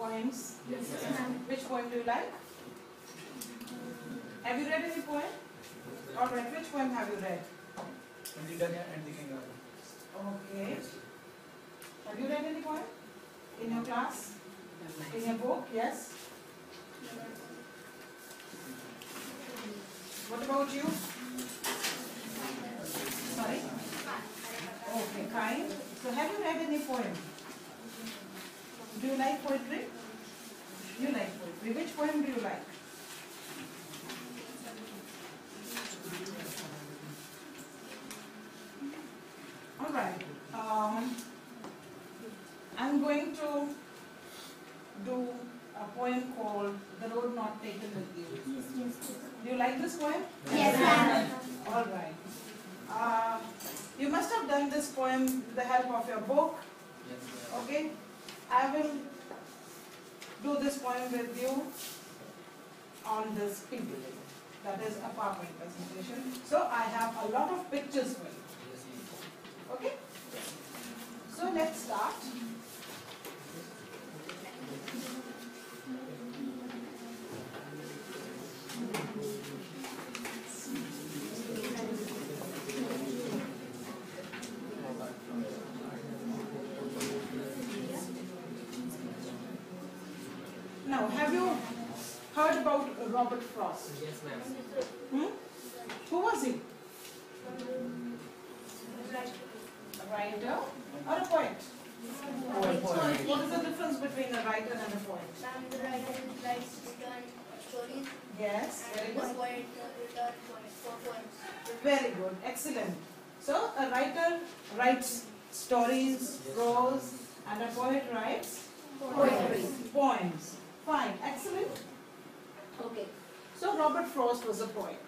poems? Yes, ma'am. Which poem do you like? Have you read any poem? Alright, which poem have you read? And the King. Okay. Have you read any poem? In your class? In your book? Yes? What about you? Sorry? Okay, kind. So have you read any poem? Do you like poetry? You like poetry. Which poem do you like? Alright. I'm going to do a poem called The Road Not Taken With You. Do you like this poem? Yes, ma'am. Alright. You must have done this poem with the help of your book. Okay? I will do this poem with you on this PPT. That is a PowerPoint presentation. So I have a lot of pictures for you. Okay? So let's start. Now, have you heard about Robert Frost? Yes, ma'am. Who was he? A writer or a poet? What is the difference between a writer and a poet? The writer writes stories. Yes, very The good. poet for poems. Very good, excellent. So, a writer writes stories, prose, and a poet writes Poetry. poems. Fine, excellent. Okay. So, Robert Frost was a poet.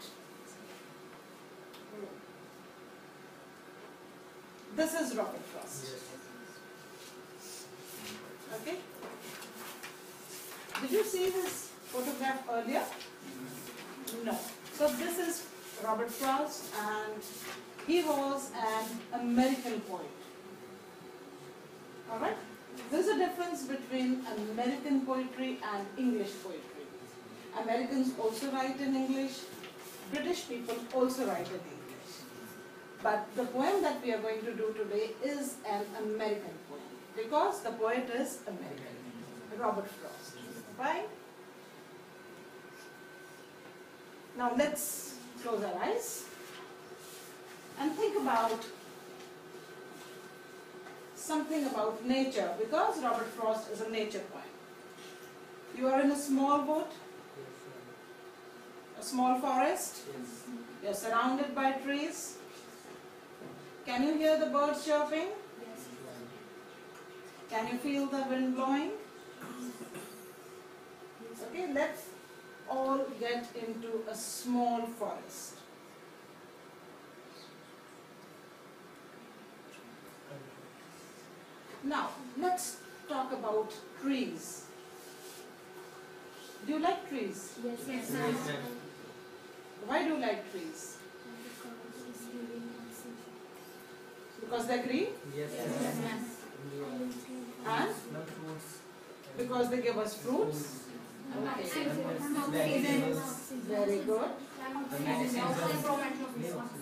This is Robert Frost. Okay. Did you see his photograph earlier? No. So this is Robert Frost, and he was an American poet. Alright? There's a difference between American poetry and English poetry. Americans also write in English. British people also write in English. But the poem that we are going to do today is an American poem, because the poet is American, Robert Frost. Fine? Now let's close our eyes and think about something about nature, because Robert Frost is a nature poem. You are in a small boat, a small forest, you are surrounded by trees. Can you hear the birds chirping? Can you feel the wind blowing? Okay, let's all get into a small forest. Now, let's talk about trees. Do you like trees? Yes, Why do you like trees? Because they're green? Yes, And because they give us fruits? Okay. Very good.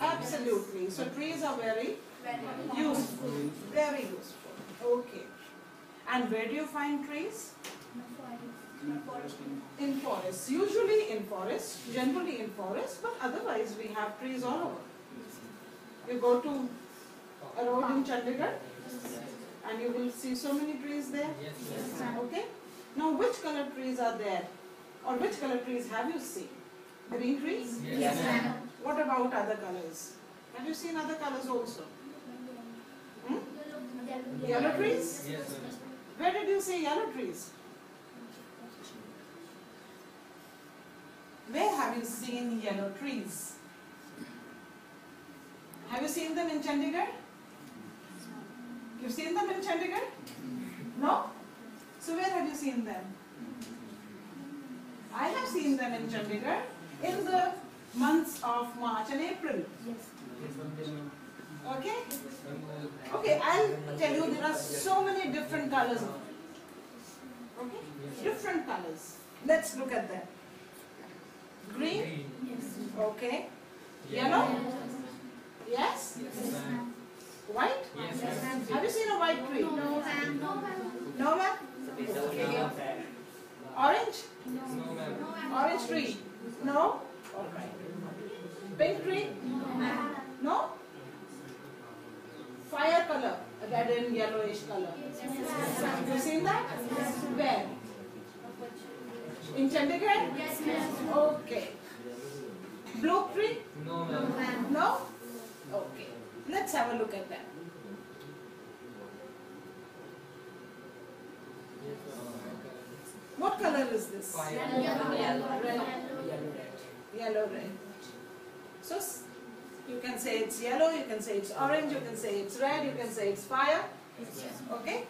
Absolutely. So trees are very useful. Very useful. Okay. And where do you find trees? In forests. Usually in forests, generally in forests, but otherwise we have trees all over. You go to a road in Chandigarh and you will see so many trees there. Okay? Now which color trees are there? Or which color trees have you seen? Green trees? Yes, ma'am. What about other colors? Have you seen other colors also? Yellow trees? Where did you see yellow trees? Where have you seen yellow trees? Have you seen them in Chandigarh? You've seen them in Chandigarh? No? So where have you seen them? I have seen them in Chandigarh in the months of March and April. Okay? Okay, I'll tell you there are so many different colors of trees. Okay? colors. Let's look at them. Green? Okay. Yellow? Yes? White? Have you seen a white tree? No, ma'am. No, ma'am? Orange? Orange tree? No? Alright. Pink tree? No? Fire color, red and yellowish color. Have you seen that? Where? In Chandigarh? Yes, ma'am. Okay. Blue tree? No, ma'am. No? Okay. Let's have a look at that. What color is this? Fire. Red. Yellow, red. So you can say it's yellow, you can say it's orange, you can say it's red, you can say it's fire. Okay?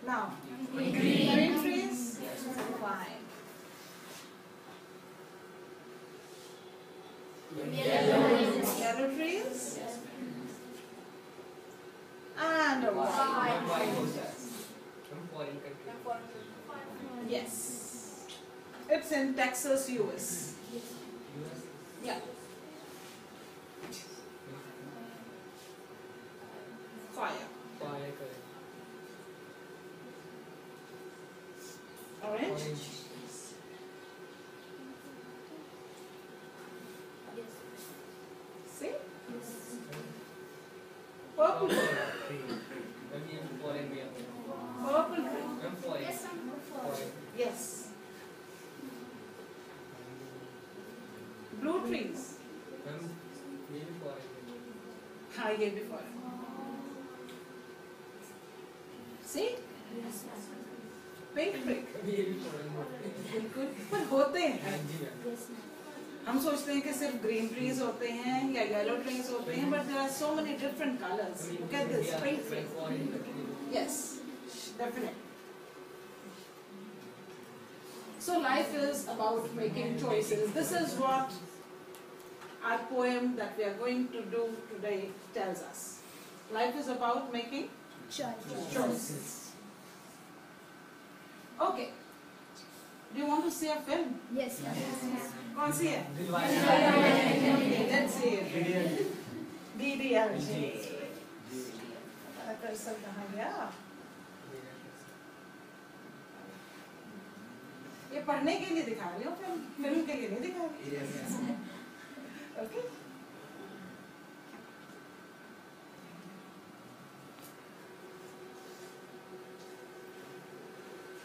Now, green trees? Fine. Yellow trees? And a white. Yes. It's in Texas, US. Yeah. Fire. Orange. See? Purple. Purple tree. Yes. Blue trees. I gave before. See? Pink tree. बिल्कुल पर होते हैं हम सोचते हैं कि सिर्फ green trees होते हैं या येलो ट्रीज होते हैं but there are so many different colors. Look at this pink tree. Yes, definitely. So life is about making choices. This is what our poem that we are going to do today tells us. Life is about making choices. Okay. Do you want to see a film? Yes, ma'am. कौन सी है? Let's see it. DDLJ. हमारा cursor कहाँ गया? ये पढ़ने के लिए दिखा रही हूँ, फिल्म के लिए नहीं दिखा रही. Okay.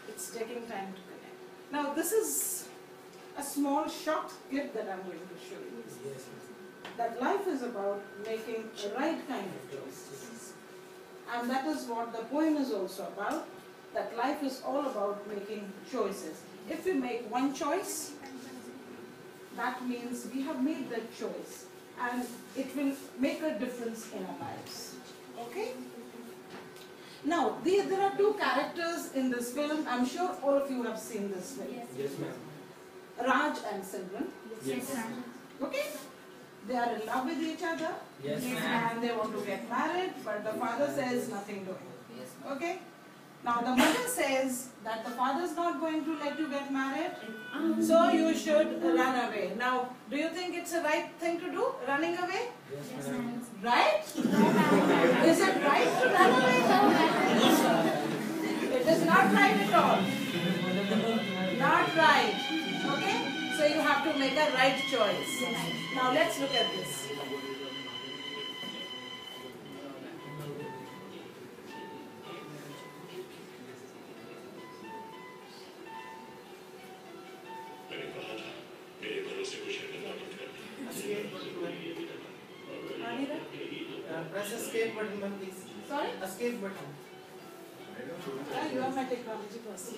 It's taking time to connect. Now this is a small short clip that I'm going to show you. That life is about making the right kind of choices. And that is what the poem is also about. That life is all about making choices. If we make one choice, that means we have made that choice. And it will make a difference in our lives. Okay? Now, there are two characters in this film. I'm sure all of you have seen this film. Yes, ma'am. Raj and Simran. Yes, ma'am. Okay? They are in love with each other. Yes, Yes, ma'am. And they want to get married, but the father says nothing doing. Okay? Now the mother says that the father is not going to let you get married, so you should run away. Now, do you think it's the right thing to do, running away? Yes, ma'am. Right? Is it right to run away? It is not right at all. Not right. Okay? So you have to make a right choice. Now let's look at this. Press escape button, ma'am, please. Sorry? Escape button. You are my technology person.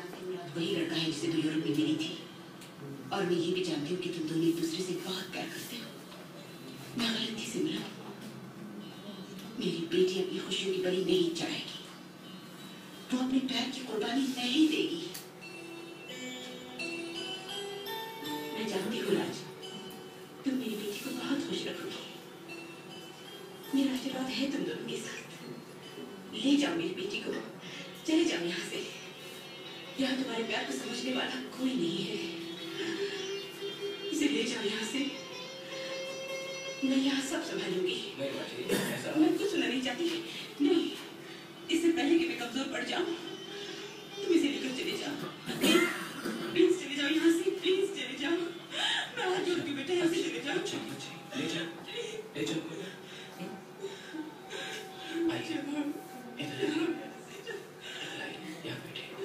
जानती हूँ मुराद वही लड़का है जिसे तू Europe में मिली थी, और मैं ये भी जानती हूँ कि तुम दोनों एक दूसरे से बहुत प्यार करते हो। मैं गलत थी सिमरन, मेरी बेटी अपनी खुशियों की बलि नहीं चढ़ाएगी, वो अपने प्यार की कुर्बानी नहीं देगी। मैं जानती हूँ राज, तुम मेरी बेटी को बहुत खुश रखोगी। मेरा आशीर्वाद है तुम दोनों के साथ। ले जाओ मेरी बेटी को, चले जाओ यहाँ से। यहाँ तुम्हारे प्यार को समझने वाला कोई नहीं है। इसे ले जाओ यहाँ से, मैं यहाँ सब संभालूंगी। नहीं माची, ऐसा मैं कुछ सुनना नहीं चाहती। नहीं, इससे पहले कि मैं कमजोर पड़ जाऊँ, तुम इसे लेकर चले जाओ। प्लीज चले जाओ यहाँ से, प्लीज चले जाओ। मैं हाथ जोड़ के बेटा यहाँ से चले जाओ। अच्छा, अच्छा, ले जाओ, ले जाओ।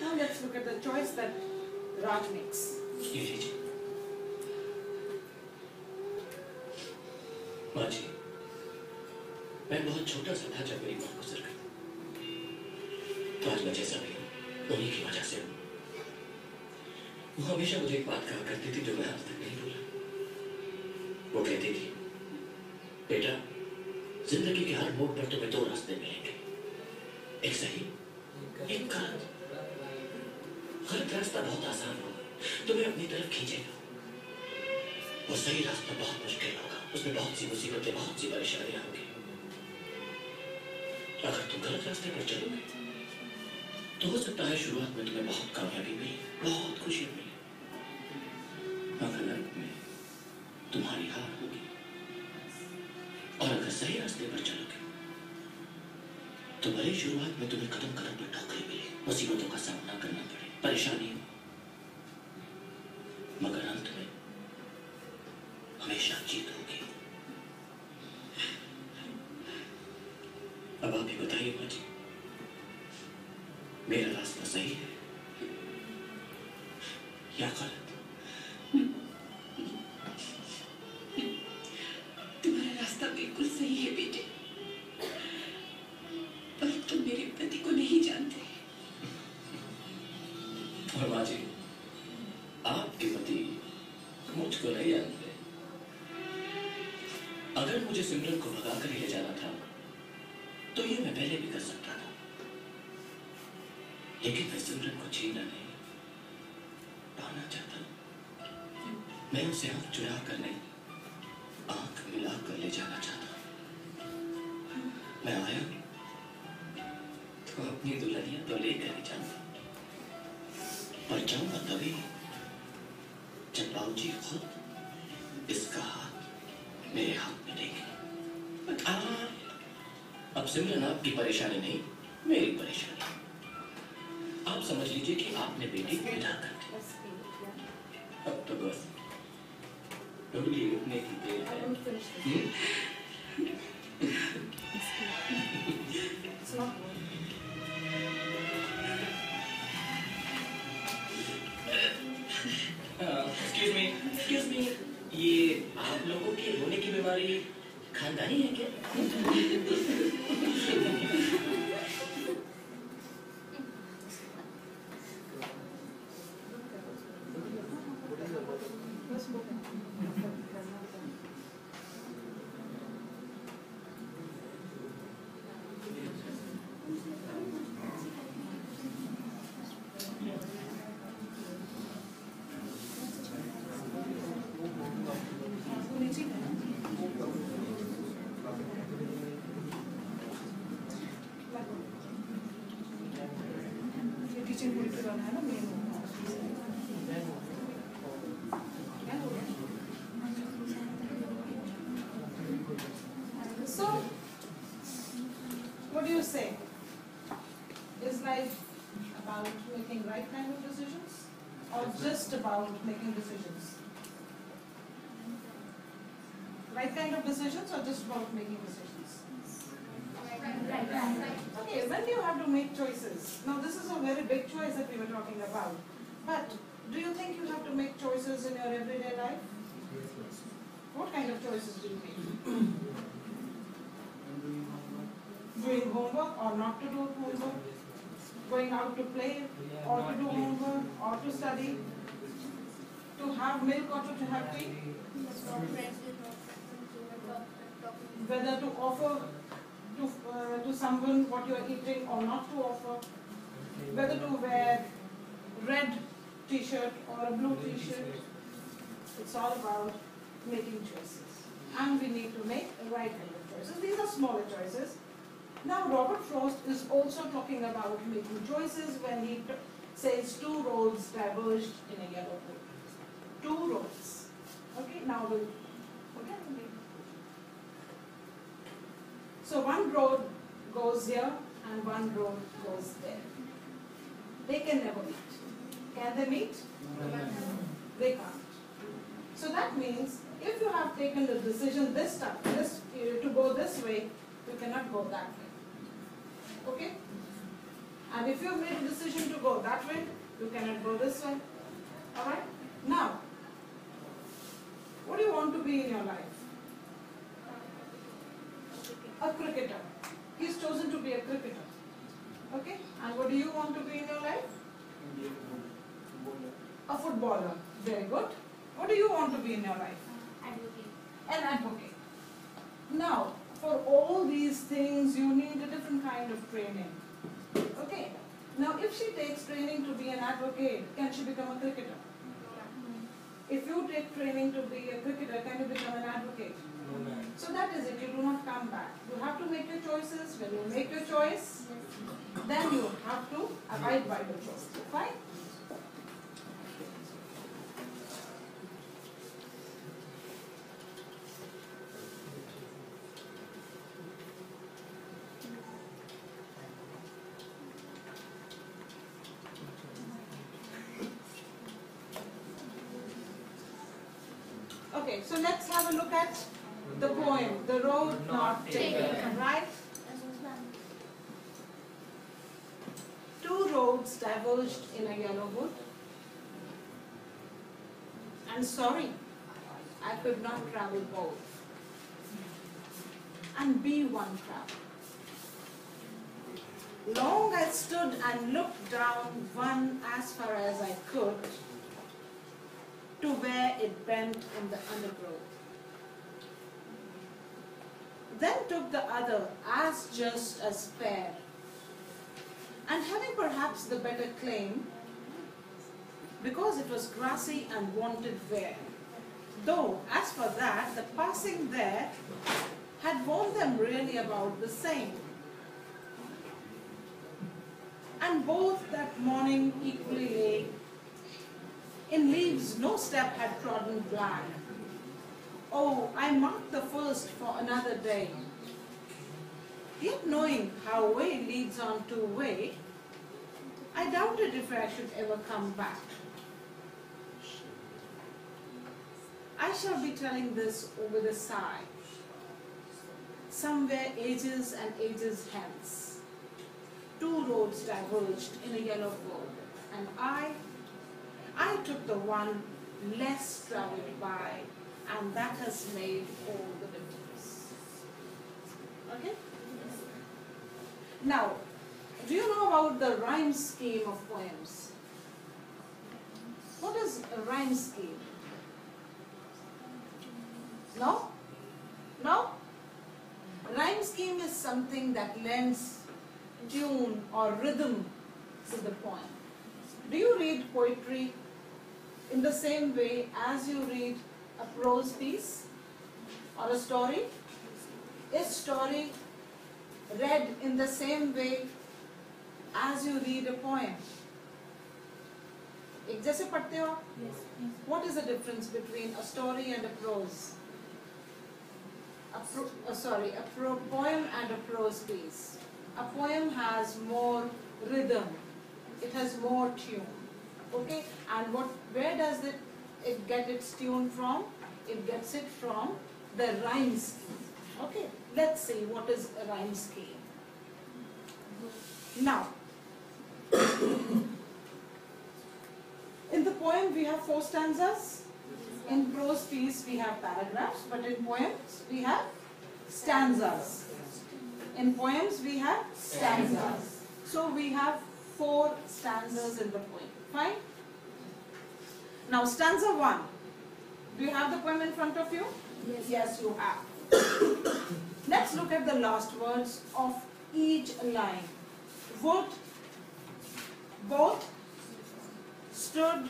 Now let's look at the choice that Raj makes. ये लीजिए। माँ जी, मैं बहुत छोटा सा था जब मेरी माँ गुजर गई। तो आज मैं जैसा भी हूँ, उन्हीं की वजह से हूँ। वो हमेशा मुझे एक बात कहा करती थी जो मैं आज तक नहीं भूला। वो कहती थी, बेटा, जिंदगी के हर मोड़ पर तुम्हें दो रास्ते मिलेंगे, एक सही, एक गलत। गलत रास्ता बहुत आसान होगा, तुम्हें अपनी तरफ खींचेगा। वो सही रास्ता बहुत मुश्किल होगा, उसमें बहुत सी मुसीबतें, बहुत सी परेशानियां होंगी। अगर तुम गलत रास्ते पर चलोगे तो हो सकता है शुरुआत में तुम्हें बहुत कामयाबी मिले, बहुत खुशी मिले, मगर अंत में तुम्हारी हार होगी। और अगर सही रास्ते पर चलोगे तो भले शुरुआत में तुम्हें कदम कदम पर ठोकरें मिले, मुसीबतों का सामना करना पड़े, परेशानी हो, मगर अंत में हमेशा जीत होगी। अब आप ही बताइए माँ जी, मेरा रास्ता सही है या गलत? तुम्हारा रास्ता बिल्कुल सही है बेटे, पर तुम मेरे पति को नहीं जानते। और माँ जी, आपके पति मुझको नहीं जानते। अगर मुझे सिमरन को भगा कर ले जाना था तो ये मैं पहले भी कर सकता था, लेकिन मैं सिमरन को छीनना नहीं, पाना चाहता। मैं उसे आंख चुरा कर नहीं, आंख मिला कर ले जाना चाहता। मैं आया तो अपनी दुल्हनिया तो लेकर ही जाऊंगा, पर जाऊंगा तभी जब बाबूजी खुद इसका हाथ मेरे हाथ में देंगे। अब सिमरन आपकी परेशानी नहीं, मेरी परेशानी। आप समझ लीजिए कि आपने बेटी को विदा कर दी। अब तो बस डोली उठने की देर है। Excuse me, ये आप लोगों की रोने की बीमारी खानदानी है क्या? टीचिंग पूरी करवाना है ना main. So, what do you say? Is life about making right kind of decisions, or just about making decisions? Right kind of decisions, or just about making decisions? Okay, when you have to make choices, now this is a very big choice that we were talking about, but do you think you have to make choices in your everyday life? What kind of choices do you make? Doing homework or not to do homework? going out to play, or to do homework, or to study, to have milk or to have tea, whether to offer to someone what you are eating or not to offer, whether to wear red t-shirt or a blue t-shirt. It's all about making choices. And we need to make the right kind of choices. These are smaller choices. Now Robert Frost is also talking about making choices when he says two roads diverged in a yellow book. Two roads. Okay, now we'll so one road goes here and one road goes there. They can never meet. Can they meet? They can't. So that means if you have taken the decision this time, to go this way, you cannot go that way. Okay? And if you have made a decision to go that way, you cannot go this way. Alright? Now, what do you want to be in your life? A cricketer. He's chosen to be a cricketer. Okay? And what do you want to be in your life? A footballer. Very good. What do you want to be in your life? An advocate. Now, for all these things, you need a different kind of training. Okay? Now, if she takes training to be an advocate, can she become a cricketer? If you take training to be a cricketer, can you become an advocate? So that is it. You do not come back. You have to make your choices. When you make your choice, then you have to abide by the choice. Fine? Okay, so let's have a look at the poem, The Road Not Taken, right? Two roads diverged in a yellow wood. And sorry, I could not travel both. And be one travel. Long I stood and looked down one as far as I could, to where it bent in the undergrowth. Then took the other as just as fair, and having perhaps the better claim, because it was grassy and wanted wear. Though, as for that, the passing there had worn them really about the same. And both that morning equally lay, in leaves no step had trodden black. Oh, I marked the first for another day. Yet knowing how way leads on to way, I doubted if I should ever come back. I shall be telling this with a sigh, somewhere ages and ages hence. Two roads diverged in a yellow wood, and I took the one less traveled by, and that has made all the difference. Okay? Now, do you know about the rhyme scheme of poems? What is a rhyme scheme? No? No? Rhyme scheme is something that lends tune or rhythm to the poem. Do you read poetry in the same way as you read a prose piece or a story? Is story read in the same way as you read a poem? एक जैसे पढ़ते हो? What is the difference between a story and a prose? A poem and a prose piece. A poem has more rhythm. It has more tune. Okay? And where does it get its tune from? It gets it from the rhyme scheme. Okay? Let's see what is a rhyme scheme. Now, in the poem we have 4 stanzas. In prose piece we have paragraphs, but in poems we have stanzas. In poems we have stanzas. So we have 4 stanzas in the poem. Fine? Now stanza 1. Do you have the poem in front of you? Yes, you have. Let's look at the last words of each line. Would, both, stood,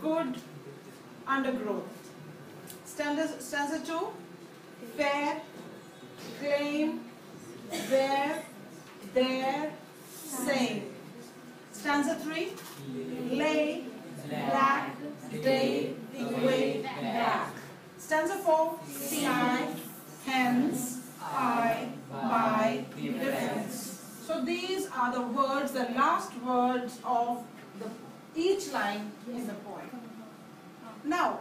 good, undergrowth. Stanza 2. Fair, claim, where, there, same. Stanza 3. Lay, black, day, way, back. Stanza 4. Sigh, hence, I, by, difference. So these are the words, the last words of each line in the poem. Now,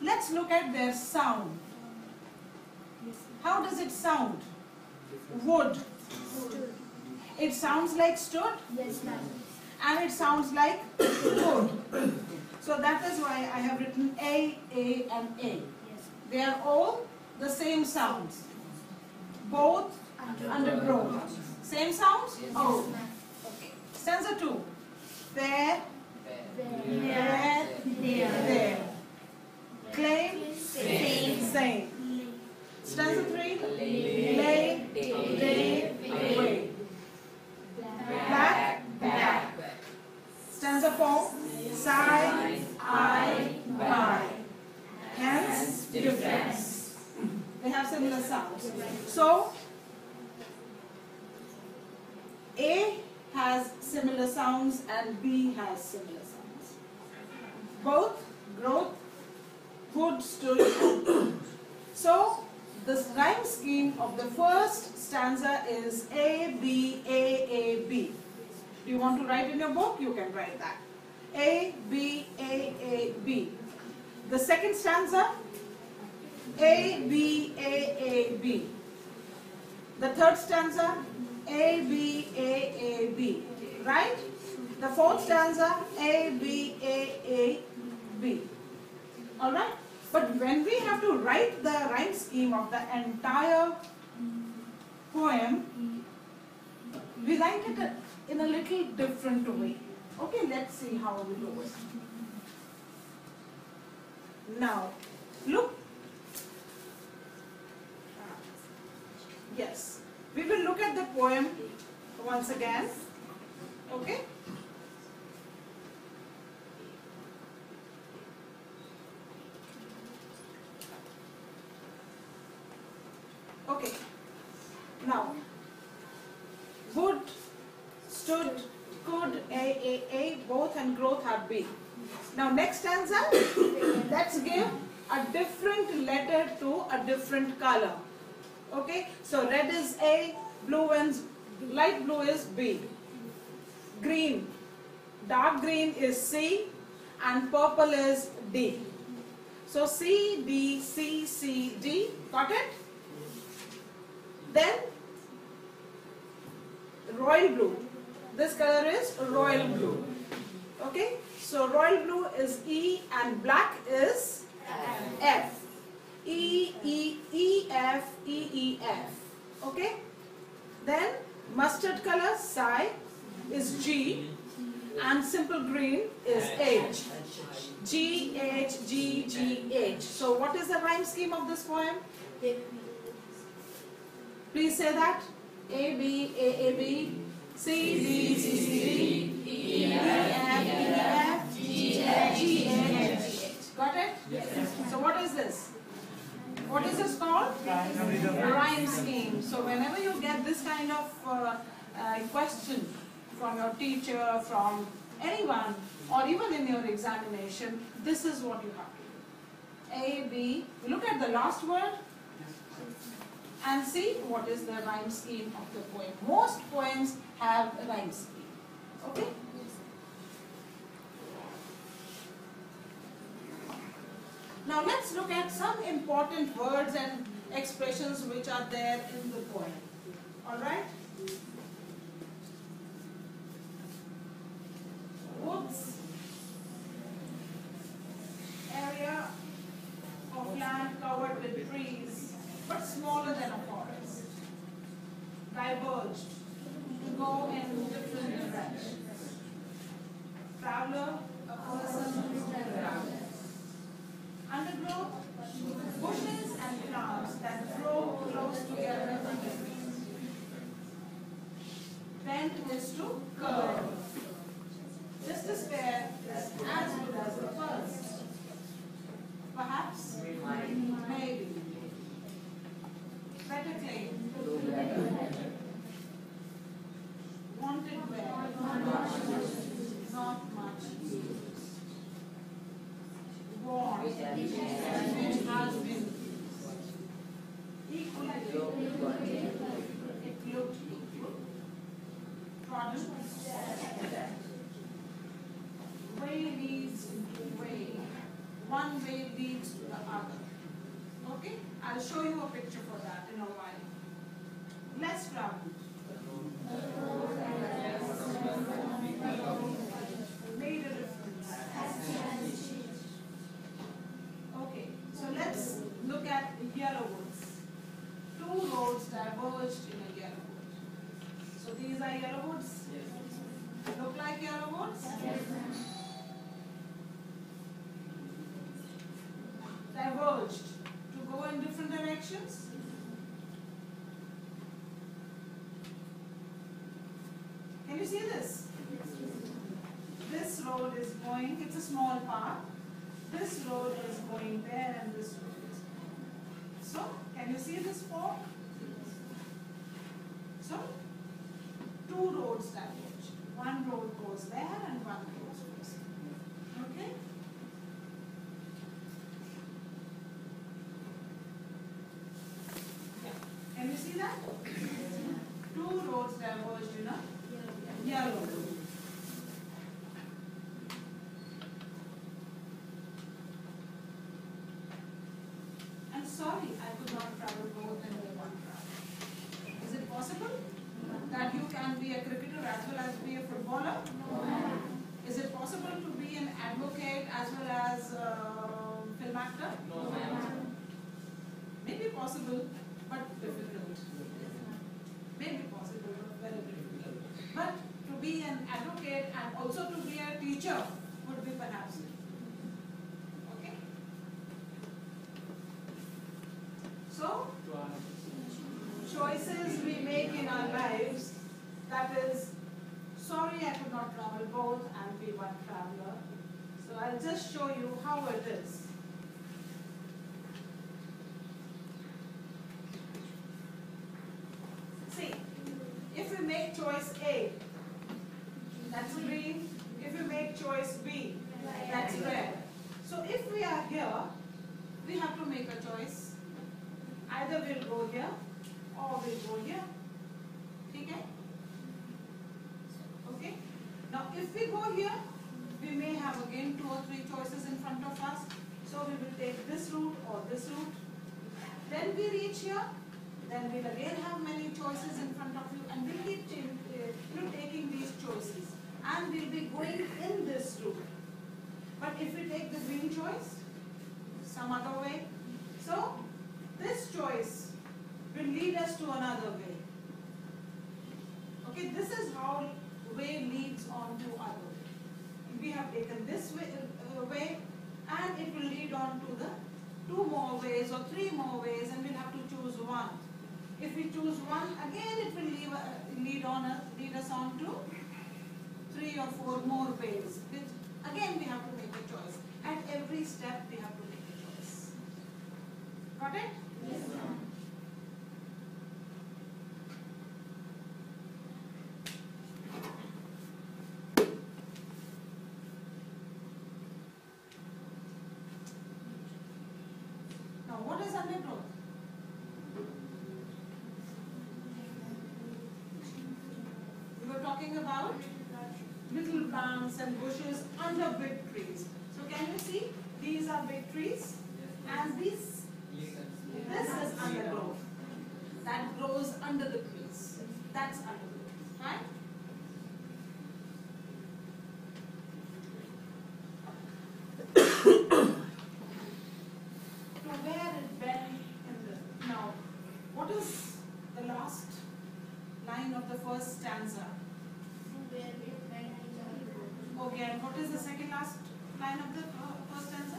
let's look at their sound. How does it sound? Would. It sounds like stood. Yes, ma'am. And it sounds like would. So that is why I have written A, and A. Yes. They are all the same sounds. Both, undergrowth. Same sounds? Oh. Okay. Stanza 2. There, where, there. Claim, same. Stanza 3. Lay, day, way. Back, back. Stanza 4. Sigh, I, by. Hence, difference. They have similar sounds. So, A has similar sounds and B has similar sounds. Both, growth, would, stood. So, the rhyme scheme of the first stanza is A, B, A, B. Do you want to write in your book? You can write that. A, B, A, B. The second stanza, A, B, A, B. The third stanza, A, B, A, B. Right? The fourth stanza, A, B, A, B. Alright? But when we have to write the rhyme scheme of the entire poem, we write it in a little different way. Okay, let's see how we do it. Now, look. Yes, we will look at the poem once again. Okay? Okay. Now, would, stood, could, A, both and growth have B. Now next stanza, let's give a different letter to a different color. Okay, so red is A, blue and light blue is B. Green, dark green is C and purple is D. So C, D, C, C, D, got it? Then royal blue. This color is royal blue. Okay, so royal blue is E and black is F. E, F, F. Okay, then mustard color, Psi, is G and simple green is H. G, H, G, G, H. So what is the rhyme scheme of this poem? Please say that. A, B, C, D, C, C, D, E, F, G, H. Got it? Yes. So what is this? What is this called? Rhyme scheme. So whenever you get this kind of question from your teacher, from anyone, or even in your examination, this is what you have to do. A, B. Look at the last word and see what is the rhyme scheme of the poem. Most poems have a rhyme scheme. Okay? Now let's look at some important words and expressions which are there in the poem. Alright? Woods, area of land covered with trees, but smaller than a forest, diverged to go in different directions. Which has been equally it looked equal. Trodden. Way leads into way. One way leads to the other. Okay? I'll show you a picture for that in a while. Less traveled. Made a difference. Okay, so let's look at yellow woods. Two roads diverged in a yellow wood. So these are yellow woods. Look like yellow woods? Diverged to go in different directions. Can you see this? This road is going, it's a small path. This road is going there and this road is going. So, can you see this fork? So, two roads diverge. One road goes there and one road goes there. Okay? Yeah. Can you see that? Two roads diverged in a yellow road. And sorry, I could not travel both in one travel. Is it possible that you can be a cricketer as well as be a footballer? Is it possible to be an advocate as well as a film actor? Maybe possible, but difficult. Maybe possible, but very difficult. But to be an advocate and also to be a teacher would be perhaps. Okay? So, choices we make in our lives, that is, sorry I could not travel both and be one traveler. So I'll just show you how it is. See, if we make choice A, that's green. If we make choice B, that's red. So if we are here, we have to make a choice. Either we'll go here or we'll go here. Okay? Okay? Now if we go here, we may have again 2 or 3 choices in front of us. So we will take this route or this route. Then we reach here. Then we'll again have many choices in front of you, and we'll keep taking these choices. And we'll be going in this route. But if we take the green choice, some other way, so this choice will lead us to another way. Okay, this is how way leads on to other way. We have taken this way, and it will lead on to the 2 more ways or 3 more ways, and we'll have to choose one. If we choose one, again it will lead us on to 3 or 4 more ways. Which again we have to make a choice. At every step we have to make a choice. Got it? Yes, ma'am. Now what is undergrowth? We were talking about little plants and bushes under big trees. So can you see? These are big trees, and this is undergrowth. That grows under the trees. That's undergrowth, right? To where it bend in the now. What is the last line of the first stanza? Okay, and what is the second last line of the first stanza?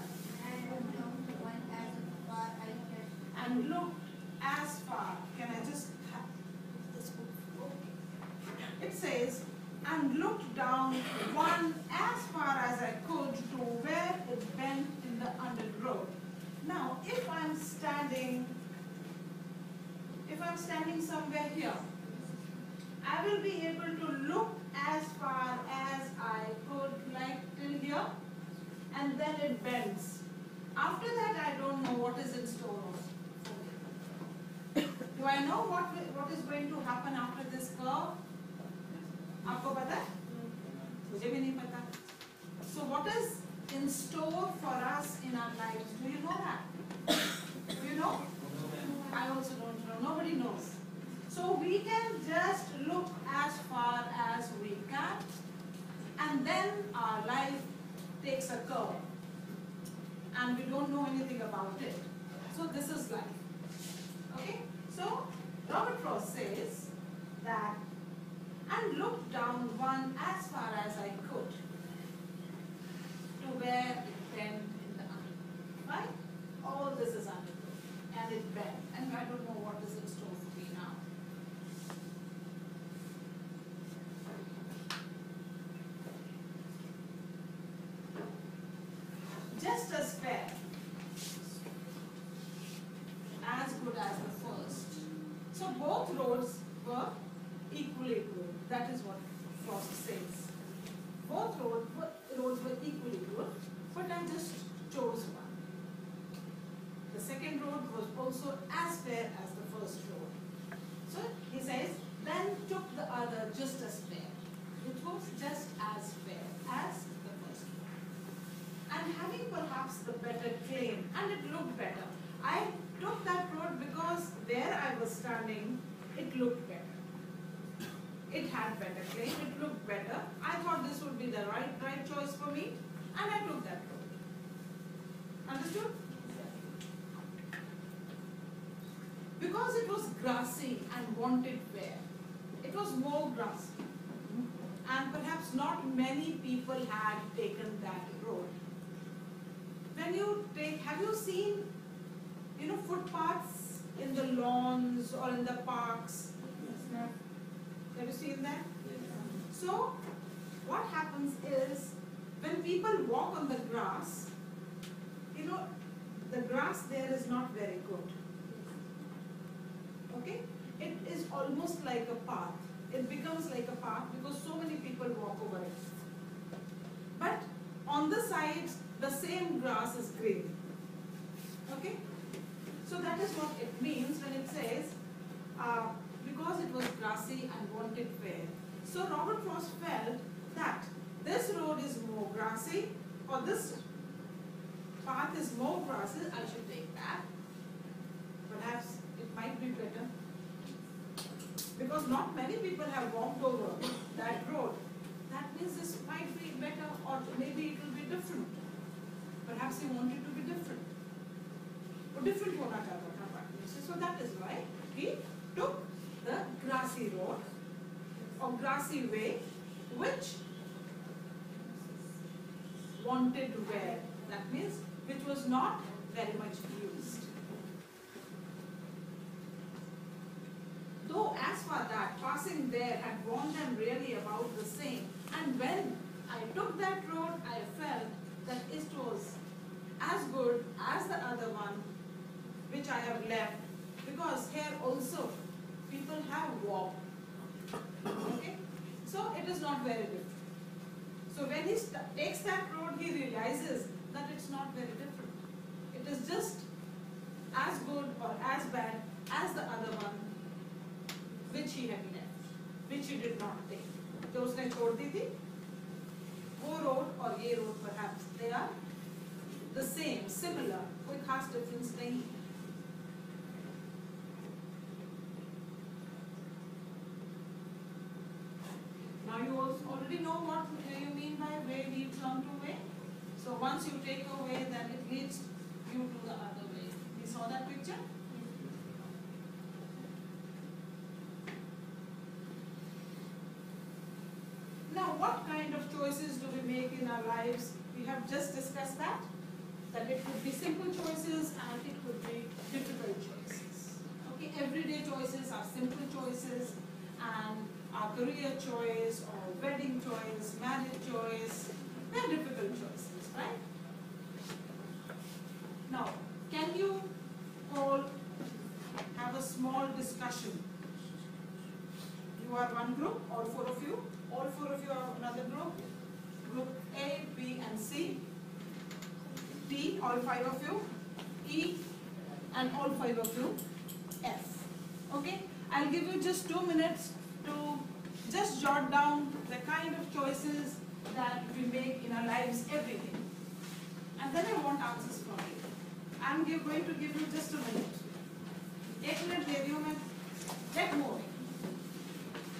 And look as far. Can I just have this book? Okay. It says, and looked down one as far as I could to where it bent in the undergrowth. Now, if I'm standing somewhere here, I will be able to look as far as I could, like till here, and then it bends. After that, I don't know what is in store for me. Do I know what is going to happen after this curve? आपको पता है? मुझे भी नहीं पता. So what is in store for us in our lives? Do you know that? Do you know? I also don't know. Nobody knows. So we can just look as far as we can, and then our life takes a curve, and we don't know anything about it. So this is life. Okay? So Robert Frost says that, and looked down one as far as I could to where it bent in the undergrowth. Right? All this is undergrowth, and it bent, and I don't know what is in store for me now. Just as fair, as good as the first. So both roads were equally good. That is what Frost says. Both roads were equally good, but I just chose one. The second road was also as fair as the first road. So he says, then took the other just as fair, which was just as fair as the first road. And having perhaps the better claim, and it looked better. I took that road because where I was standing, it looked better. It had better claim, it looked better. I thought this would be the right choice for me, and I took that road. Understood? Because it was grassy and wanted wear. It was more grassy. And perhaps not many people had taken that road. When you take, have you seen, footpaths in the lawns or in the parks? Have you seen that? So, what happens is, when people walk on the grass, the grass there is not very good. Okay? It is almost like a path. It becomes like a path because so many people walk over it. But on the sides, the same grass is green. Okay? So that is what it means when it says, because it was grassy and wanted fair. So Robert Frost felt that this road is more grassy, or this path is more grassy, I should take that. Perhaps it might be better. Because not many people have walked over that road. That means this might be better, or maybe it will be different. Perhaps he wanted to be different. Or different hona chahta tha partner. So that is why he took the grassy road or grassy way, which wanted wear. That means which was not very much used. Though as for that, passing there had worn them really about the same. And when I took that road, I felt that it was as good as the other one which I have left, because here also people have walked. Okay? So it is not very different. So when he takes that road, he realizes that it's not very different. It is just as good or as bad as the other one which he had left, which he did not take. जो उसने छोड़ दी थी, वो road और ये road perhaps they are the same, similar, कोई खास difference नहीं. Now you already know what you mean by way leads on to way. So once you take a way, then it leads you to the other way. You saw that picture? Now what kind of choices do we make in our lives? We have just discussed that it could be simple choices and it could be difficult choices. Okay, everyday choices are simple choices, and our career choice or wedding choice, marriage choice, they're difficult choices, right? Now, can you all have a small discussion? You are one group, all four of you. All four of you are another group. Group A, B and C. D all 5 of you, E, and all 5 of you, F. Okay? I'll give you just 2 minutes to just jot down the kind of choices that we make in our lives every day. And then I want answers from you. I'm going to give you just a minute. 1 minute दे दियो मैं. Get moving.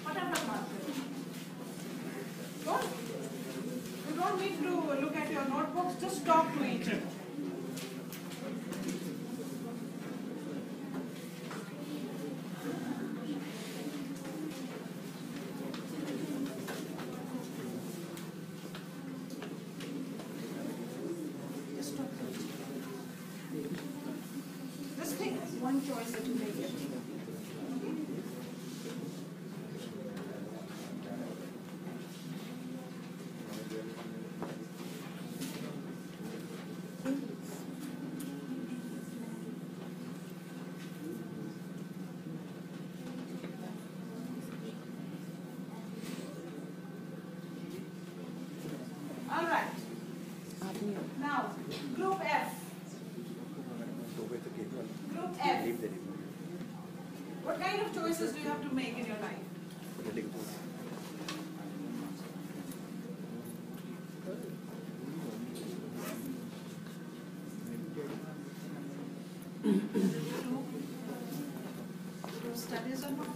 फटाफट मार करो. You don't need to look at your notebooks. Just talk to each other. Just think one choice that you make. All right. Now, group F. Group F. What kind of choices do you have to make in your life? Do studies or not?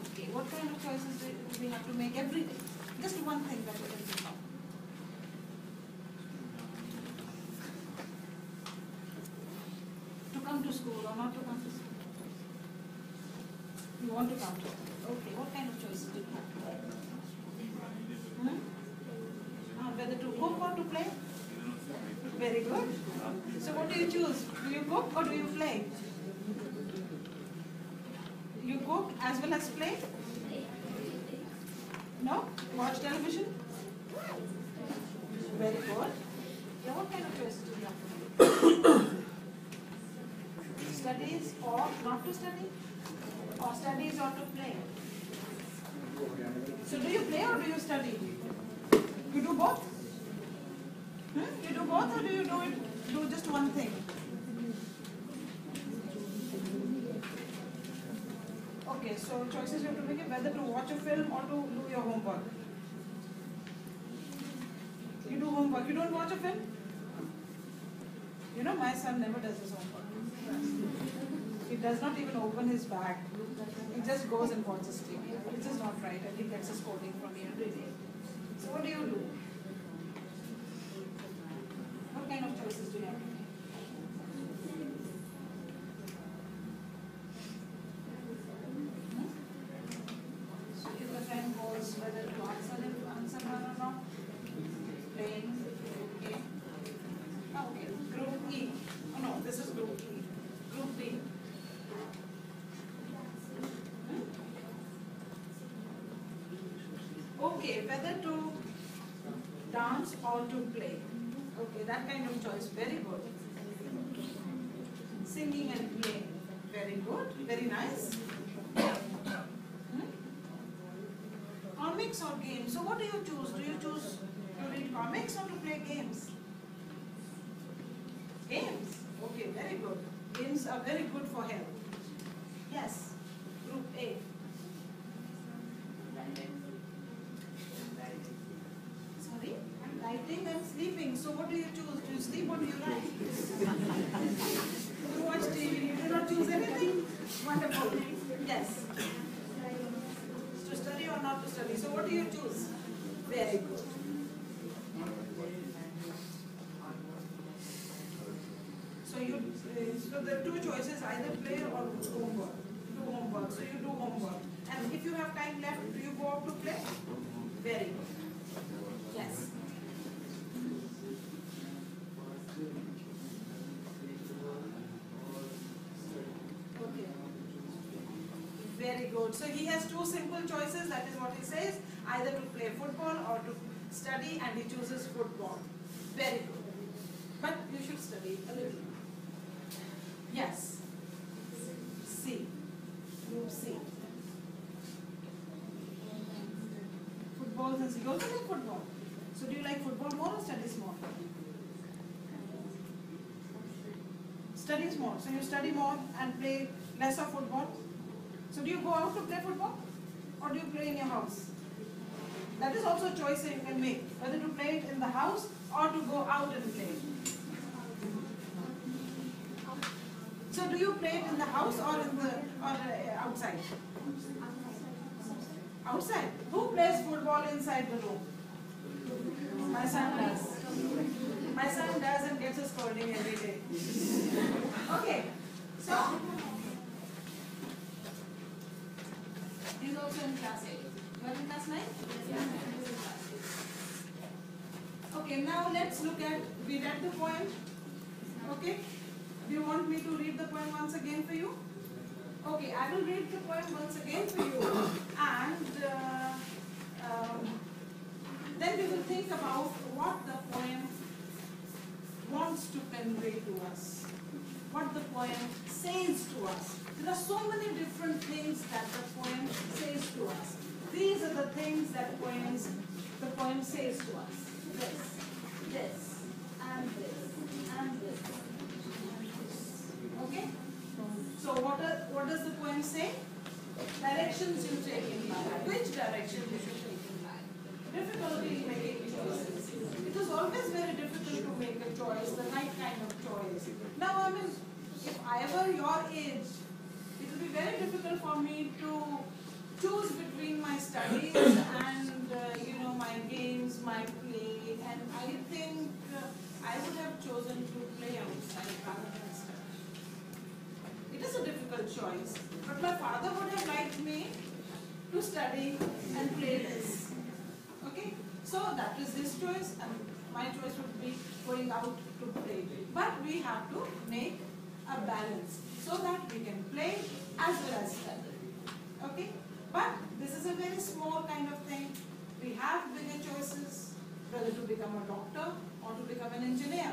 Okay, what kind of choices do we have to make every day? Just one thing that we can think of. To come to school or not to come to school? You want to come to school. Okay, what kind of choices do you have? Whether to cook or to play? Very good. So what do you choose? Do you cook or do you play? You cook as well as play? No? Watch television? Very good. Yeah, what kind of choices do you have? Studies or not to study? Or studies or to play? So do you play or do you study? You do both? You do both or do you do just one thing? Okay, so choices you have to make it whether to watch a film or to do your homework. You do homework. You don't watch a film? You know, my son never does his homework. He does not even open his bag. He just goes and watches TV, which is not right, and he gets a scolding from me every day. So what do you do? What kind of choices do you have to make? So if the friend calls whether to answer her or not, playing, okay. Okay, group E. Oh no, this is group E. Group B. Okay, whether to dance or to play. Okay, that kind of choice, very good. Singing and playing, very good, very nice. Comics or games? So what do you choose? Do you choose to read comics or to play games? Games? Okay, very good. Games are very good for health. Yes, group A. Sorry? Writing and sleeping. So what do you choose? Do you sleep or do you write? You watch TV. You do not choose anything? Wonderful. Yes. To study or not to study. So what do you choose? Very good. So there are two choices, either play or homework. Do homework. So you do homework. And if you have time left, do you go out to play? Very good. Yes. Okay. Very good. So he has two simple choices. That is what he says. Either to play football or to study, and he chooses football. Very good. But you should study a little. Yes. C. Group C. Football, since you also like football. So do you like football? football more or studies more? Studies more. So you study more and play less of football. So do you go out to play football or do you play in your house? That is also a choice you can make, whether to play it in the house or to go out and play it. So do you play it in the house or outside? Outside. Who plays football inside the room? My son does. My son does and gets a scolding every day. Okay. So he's also in class 8. You are in class 9? Yeah. Okay, now let's look at, we read the poem. Okay. Do you want me to read the poem once again for you? Okay, I will read the poem once again for you. And then we will think about what the poem wants to convey to us. What the poem says to us. There are so many different things that the poem says to us. These are the things that the poem says to us. This, and this, and this. Okay? So what does the poem say? Directions you take in life. Which direction you should take in life? Difficulty in making choices. It is always very difficult to make a choice, the right kind of choice. Now, I mean, if I were your age, it would be very difficult for me to choose between my studies and my games, my play, and I think I would have chosen to play outside rather than study. It is a difficult choice, but my father would have liked me to study and play less. Okay, so that is his choice, and my choice would be going out to play. But we have to make a balance so that we can play as well as study. Okay, but this is a very small kind of thing. We have bigger choices, whether to become a doctor or to become an engineer.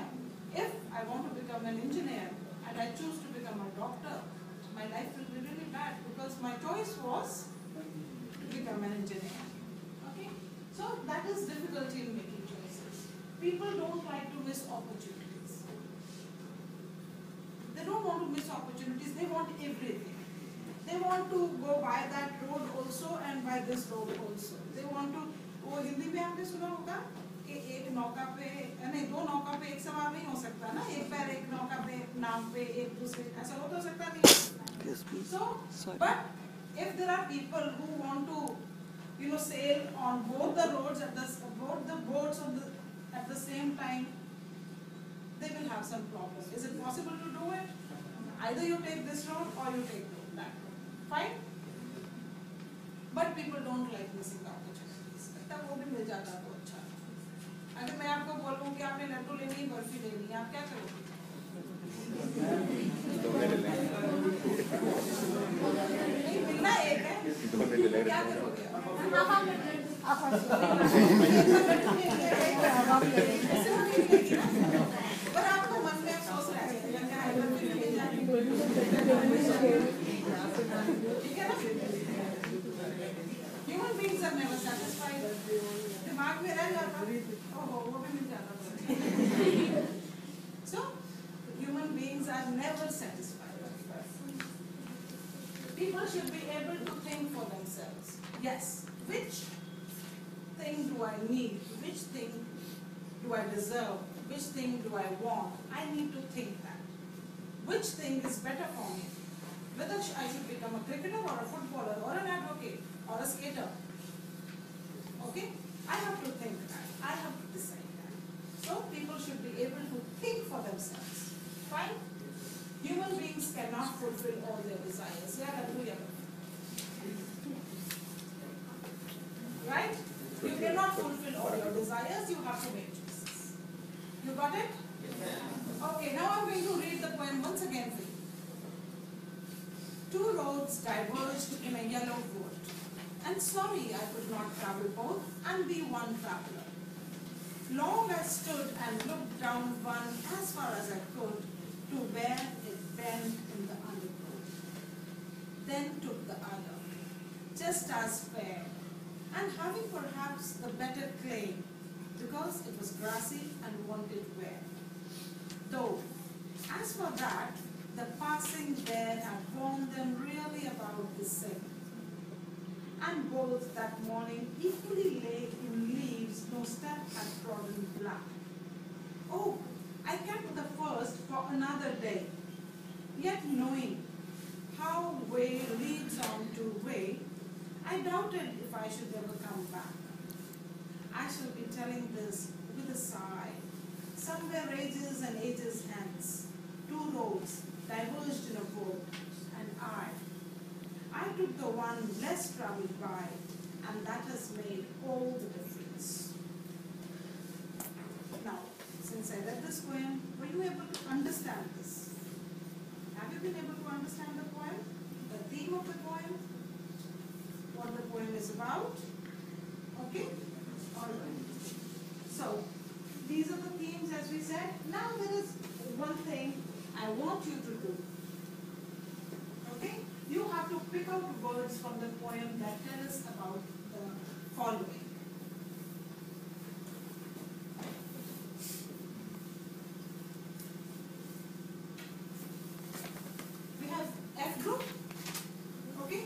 If I want to become an engineer and I choose to become a doctor, my life will be really bad because my choice was to become an engineer. Okay? So that is difficulty in making choices. People don't like to miss opportunities. They don't want to miss opportunities, they want everything. They want to go by that road also and by this road also. They want to, वो हिंदी में आपने सुना होगा कि एक नौका पे नहीं दो नौका पे एक सवार नहीं हो सकता ना, एक पैर एक नौका पे नाव पे एक दूसरे ऐसा हो तो सकता नहीं. Yes, please. So, but if there are people who want to sail on both the roads both the boats at the same time, they will have some problem. Is it possible to do it? Either you take this road or you take that. Fine? But people don't like missing opportunities. तब वो भी मिल जाता तो अच्छा. अगर मैं आपको बोलूँ कि आपने लड्डू लेनी है, बर्फी लेनी है, आप क्या करोगे? नहीं मिलना एक है. क्या करोगे? पर आपको मन में अफसोस रहेगा. ठीक है ना? Human beings are never satisfied. दिमाग में रह जाता. ओहो वो भी मिल जाता. So human beings are never satisfied. People should be able to think for themselves. Yes, which thing do I need? Which thing do I deserve? Which thing do I want? I need to think that. Which thing is better for me? Whether I should become a cricketer or a footballer or an advocate or a skater. Okay? I have to think that. I have to decide that. So people should be able to think for themselves. Fine? Human beings cannot fulfill all their desires. Right? You cannot fulfill all your desires. You have to make choices. You got it? Okay, now I'm going to read the poem once again for you. Two roads diverged in a yellow wood, and sorry I could not travel both and be one traveler. Long I stood and looked down one as far as I could to where it bent in the undergrowth. Then took the other, just as fair, and having perhaps the better claim, because because it was grassy and wanted wear. Though, as for that, the passing there had warned them really about the same. And both that morning equally lay in leaves no step had trodden black. Oh, I kept the first for another day, yet knowing how way leads on to way, I doubted if I should ever come back. I shall be telling this with a sigh. Somewhere ages and ages hence, two roads diverged in a wood, and I took the one less traveled by, and that has made all the difference. Now, since I read this poem, were you able to understand this? Have you been able to understand the poem? The theme of the poem? What the poem is about? Okay? Alright. So, these are the themes as we said. Now there is one thing I want you to do. Okay? You have to pick out words from the poem that tell us about the following. We have F group. Okay?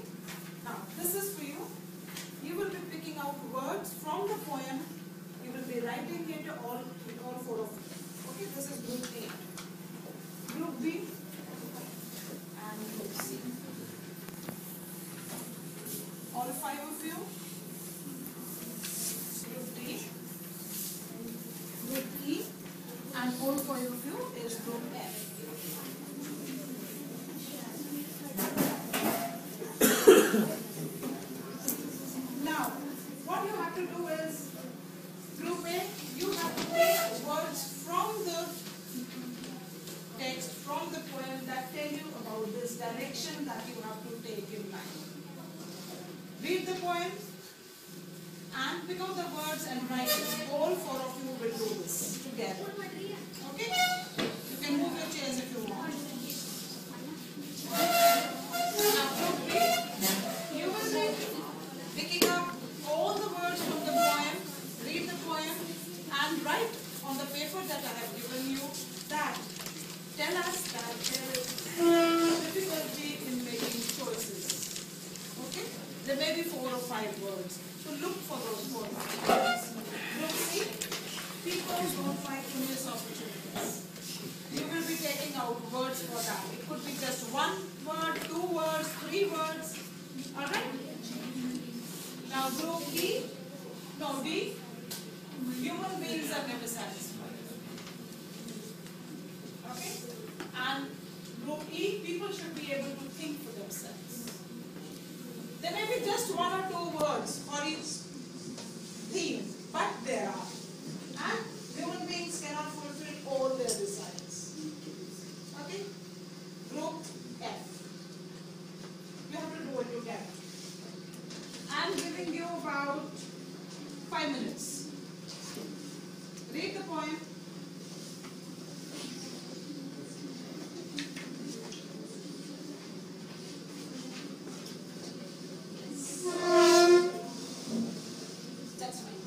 Now, this is for you. You will be picking out words from the poem. You will be writing it all four of you. Okay, this is group A. Group B and group C. All five of you. Group D, group E, and all five of you is group F. Now, what you have to do is, group A, you have to take words from the text, from the poem that tell you about this direction that you have to take in life. Read the poem and pick out the words and write it. All four of you will do this together. Okay? You can move your chairs if you want. Now, group B, you will be picking up all the words from the poem, read the poem, and write on the paper that I have given you that tell us that there is difficulty in making choices. Okay? There may be 4 or 5 words. So look for those 4 or 5 words. Group C, people don't find endless opportunities. You will be taking out words for that. It could be just 1 word, 2 words, 3 words. Alright? Now group D, human beings are never satisfied. Okay? And group E, people should be able to think for themselves. There may be just 1 or 2 words for each theme, but there are. And human beings cannot fulfill all their desires. Okay? Group F. You have to do it together. I'm giving you about 5 minutes. Read the poem. That's fine.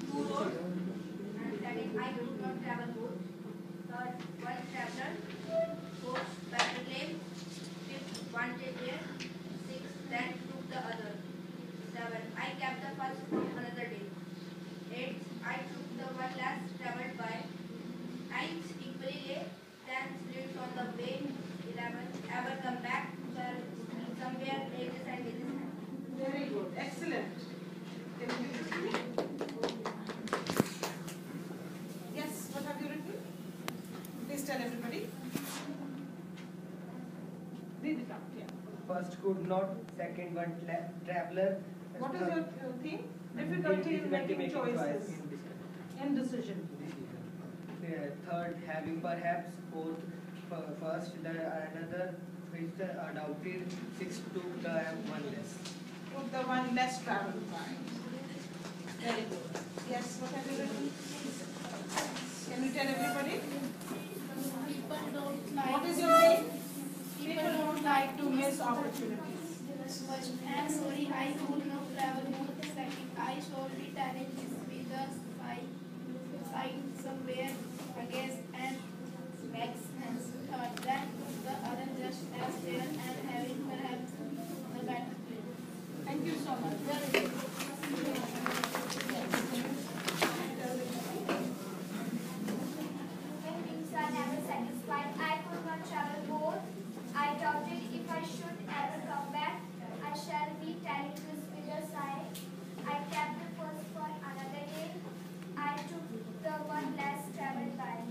Two roads, and that is I do not travel boat. Third, one traveler. Fourth, better lane. Fifth, wanted there. Sixth, then took the other. 7, I kept the first from another day. 8, I took the one last traveled by. 9, equally late. 10, spirits on the way. 11, ever come back. 12, somewhere ages and ages. Very good. Excellent. Can you read it to me? Yes, what have you written? Please tell everybody. Read it out, yeah. First could not, second one traveler. What is your theme? Difficulty in making choices. Indecision. Third, having perhaps. Fourth, first, another. Fifth, doubted. Sixth, took the one less. Put the one less traveled by. Very good. Yes, what have you written? Can you tell everybody? People don't like. What is your theme? choice opportunities. I'm sorry, I could not travel more. Second, I shall be telling this with the sign somewhere against and makes sense. Third, then the other just as fair and having perhaps the better play. Thank you so much. Very good. When things are never satisfied, I could not travel more. I doubted if I should ever come back. I shall be telling this with a sigh. I kept the first for another day. I took the one less traveled by.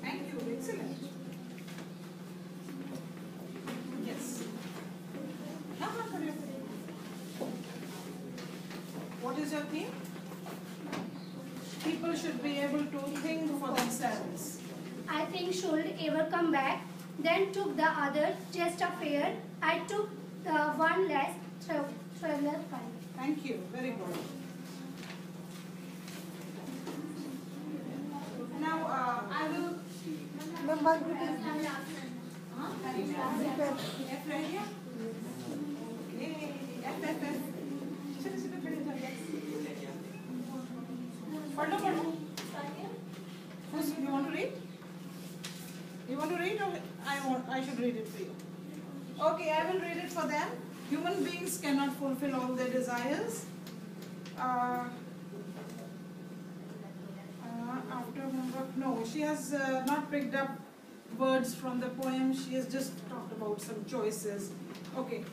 Thank you. Excellent. Yes. What is your theme? People should be able to think for themselves. I think should ever come back. Then took the other, just a fair. I took the one less traveler by. Thank you. Very good. Now I will. Huh? F रह गया? Okay. F. छोटे खड़े हो जाओ. पढ़ो. You want to read? You want to read or I should read it for you? Okay, I will read it for them. Human beings cannot fulfill all their desires. After homework, no, she has not picked up words from the poem. She has just talked about some choices. Okay,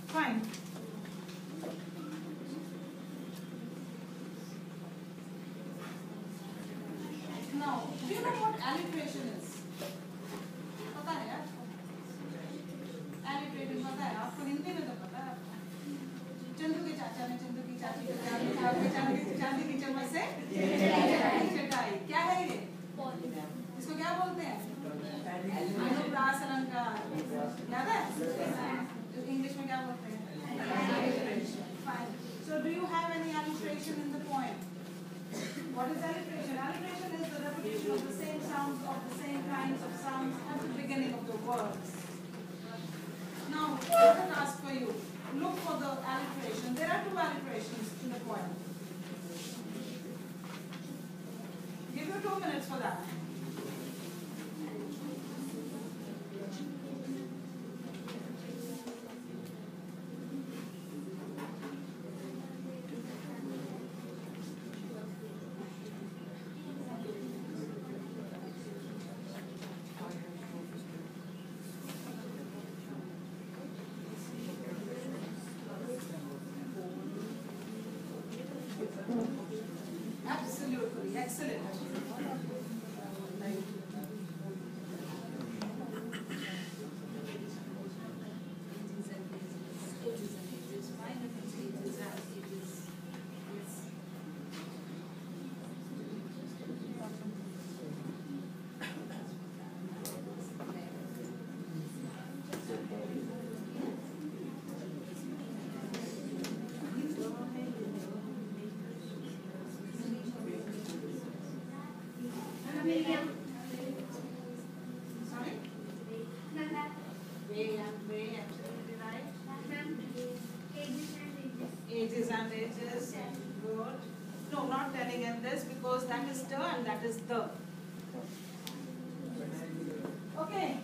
fine. Now, do you know what alliteration is? पता है यार? Alliteration पता है? आपको हिंदी में तो पता है. चंदू के चाचा ने चंदू की चाची को चांदी की चम्मच से चटाई. क्या है ये? इसको क्या बोलते हैं? अनुप्रास अलंकार. याद है? इंग्लिश में क्या बोलते हैं? Alliteration. Fine. So, do you have any alliteration in the poem? What is alliteration? Alliteration is the repetition of the same sounds of the same kinds of sounds at the beginning of the words. Now, here's a task for you. Look for the alliteration. There are two alliterations in the poem. Give you 2 minutes for that. Absolutely, excellent. Sorry? Way, absolutely right. Ages and ages. Good. No, not telling in this because that is the and that is the. Okay.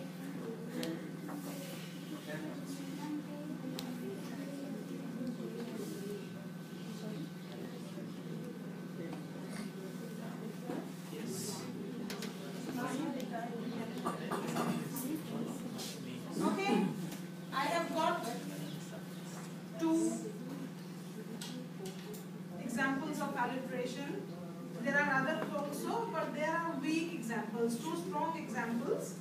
Okay, I have got 2 examples of alliteration. There are others also, but there are weak examples, 2 strong examples.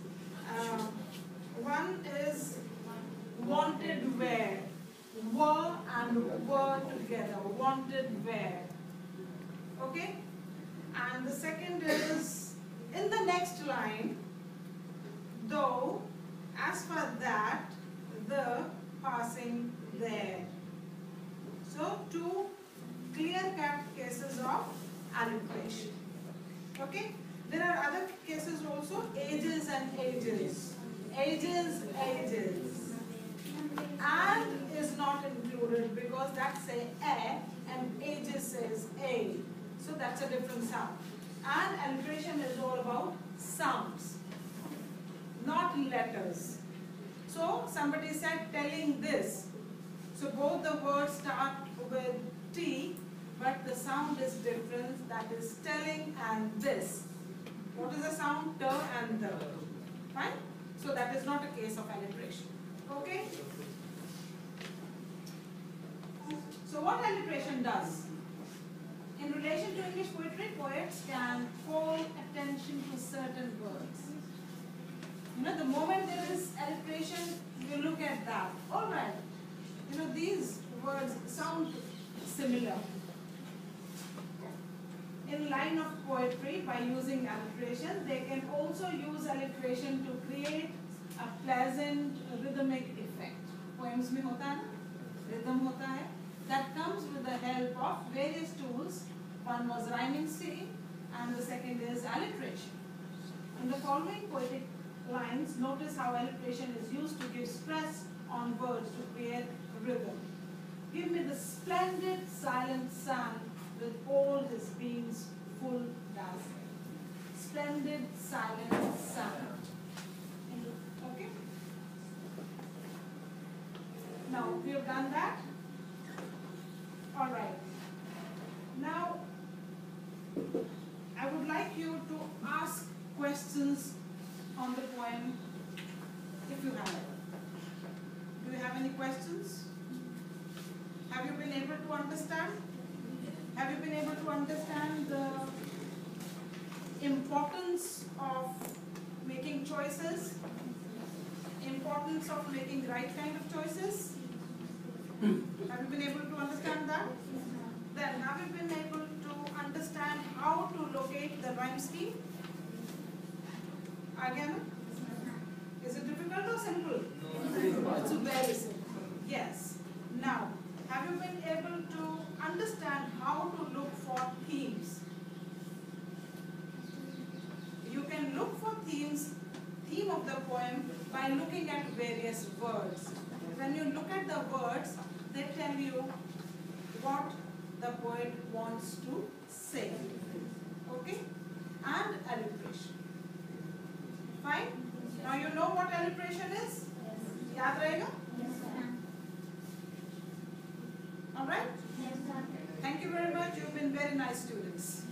One is wanted where. Were and were together. Wanted where. Okay? And the second is in the next line, though, as for that, the passing there. So, 2 clear-cut cases of alliteration. Okay? There are other cases also, ages and ages. Ages, ages. not included because that say a and ages says a. So that's a different sound. And alliteration is all about sounds, not letters. So somebody said telling this. So both the words start with T, but the sound is different. That is telling and this. What is the sound? T and the. Fine? So that is not a case of alliteration. Okay? So what alliteration does? In relation to English poetry, poets can call attention to certain words. You know, the moment there is alliteration, you look at that. All right. You know, these words sound similar. In line of poetry, by using alliteration, they can also use alliteration to create a pleasant rhythmic effect. Poems mein hota hai na? Rhythm hota hai. That comes with the help of various tools. One was rhyming scheme and the second is alliteration. In the following poetic lines, notice how alliteration is used to give stress on words to create rhythm. Give me the splendid silent sun with all his beams full dazzling. Splendid silent sun. Okay? Now we have done that. All right. Now I would like you to ask questions on the poem if you have. Do you have any questions? Have you been able to understand? Have you been able to understand the importance of making choices? Importance of making right kind of choices? Have you been able to understand that? Then have you been able to understand how to locate the rhyme scheme? Again? Is it difficult or simple? No. It's very simple. Yes. Now, have you been able to understand how to look for themes? You can look for theme of the poem by looking at various words. When you look at the words, they tell you what the poet wants to say. Okay? And alliteration. Fine? Now you know what alliteration is? Yaad rahega? Alright? Thank you very much. You've been very nice students.